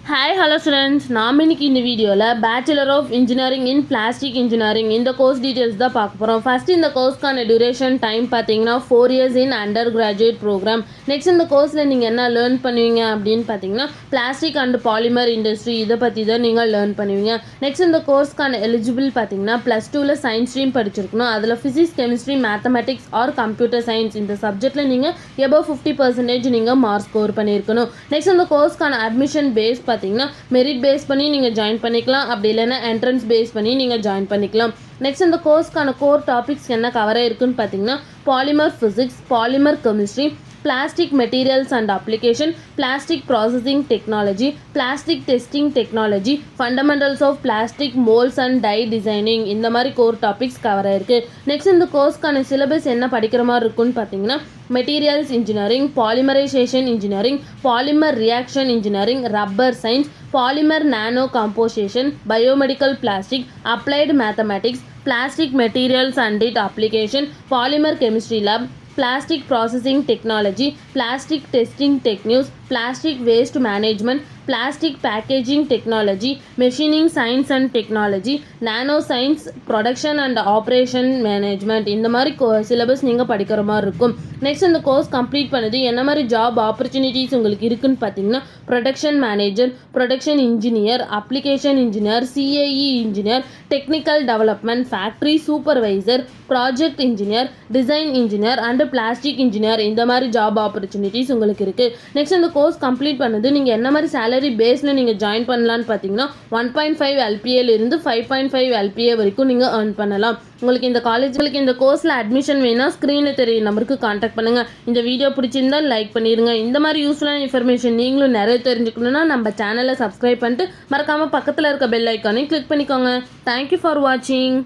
Hi, hello students. நாம் இன்னைக்கு இந்த வீடியோவில் bachelor of engineering in plastic engineering இந்த கோர்ஸ் டீட்டெயில்ஸ் தான் பார்க்க போகிறோம். ஃபர்ஸ்ட் இந்த கோர்ஸ்க்கான டியூரேஷன் டைம் பார்த்தீங்கன்னா 4 years in undergraduate program. Next இந்த கோர்ஸில் நீங்கள் என்ன லேர்ன் பண்ணுவீங்க அப்படின்னு பார்த்தீங்கன்னா பிளாஸ்டிக் அண்ட் பாலிமர் இண்டஸ்ட்ரி இதை பற்றி தான் நீங்கள் லேர்ன் பண்ணுவீங்க. நெக்ஸ்ட் இந்த கோர்ஸ்க்கான எலிஜிபிள் பார்த்தீங்கன்னா +2ல் சயின்ஸ் ஸ்ட்ரீம் படிச்சிருக்கணும். அதில் physics, chemistry, mathematics or computer science இந்த சப்ஜெக்டில் நீங்கள் எபோவ் 50% நீங்கள் மார்க் ஸ்கோர் பண்ணியிருக்கணும். நெக்ஸ்ட் இந்த கோர்ஸ்க்கான அட்மிஷன் பேஸ் பார்த்தீங்கன்னா மெரிட் பேஸ் பண்ணி நீங்கள் ஜாயின் பண்ணிக்கலாம், அப்படி இல்லைன்னா என்ட்ரன்ஸ் பேஸ் பண்ணி நீங்கள் ஜாயின் பண்ணிக்கலாம். நெக்ஸ்ட் இந்த கோர்ஸ்க்கான கோர் டாபிக்ஸ் என்ன கவர் ஆயிருக்குன்னு பார்த்தீங்கன்னா polymer physics, polymer chemistry, plastic materials and application, plastic processing technology, plastic testing technology, fundamentals of plastic molds and die designing இந்த மாதிரி கோர் டாபிக்ஸ் கவர் ஆயிருக்கு. நெக்ஸ்ட் இந்த கோர்ஸ்க்கான சிலபஸ் என்ன படிக்கிற மாதிரி இருக்குன்னு பார்த்தீங்கன்னா materials engineering, polymerization engineering, polymer reaction engineering, rubber science, polymer nano composition, biomedical plastic, applied mathematics, plastic materials and its application, polymer chemistry lab, plastic processing technology, plastic testing techniques, plastic waste management, plastic packaging technology, machining science and technology, nano science, production and operation management இந்த மாதிரி syllabus நீங்கள் படிக்கிற மாதிரி இருக்கும். Next இந்த course complete பண்ணது என்ன மாதிரி ஜாப் ஆப்பர்ச்சுனிட்டிஸ் உங்களுக்கு இருக்குன்னு பார்த்தீங்கன்னா production manager, production engineer, application engineer, CAE engineer, technical development, factory supervisor, project engineer, design engineer and plastic engineer இந்த மாதிரி ஜாப் ஆப்பர்ச்சுனிட்டிஸ் உங்களுக்கு இருக்குது. நெக்ஸ்ட் இந்த கோர்ஸ் கம்ப்ளீட் பண்ணது நீங்கள் என்ன மாதிரி சேலரி பேஸில் நீங்கள் ஜாயின் பண்ணலான்னு பார்த்தீங்கன்னா 1.5 LPAலிருந்து 5.5 LPA வரைக்கும் நீங்கள் ஏர்ன் பண்ணலாம். உங்களுக்கு இந்த கோர்ஸில் அட்மிஷன் வேணால் ஸ்க்ரீனில் தெரிய நம்பருக்கு கான்டாக்ட் பண்ணுங்கள். இந்த வீடியோ பிடிச்சிருந்தா லைக் பண்ணிடுங்க. இந்த மாதிரி யூஸ்ஃபுல்லான இன்ஃபர்மேஷன் நீங்களும் நிறைய தெரிஞ்சுக்கணுன்னா நம்ம சேனலை சப்ஸ்கிரைப் பண்ணிட்டு மறக்காமல் பக்கத்தில் இருக்க பெல் ஐக்கானையும் கிளிக் பண்ணிக்கோங்க. தேங்க்யூ ஃபார் வாட்சிங்.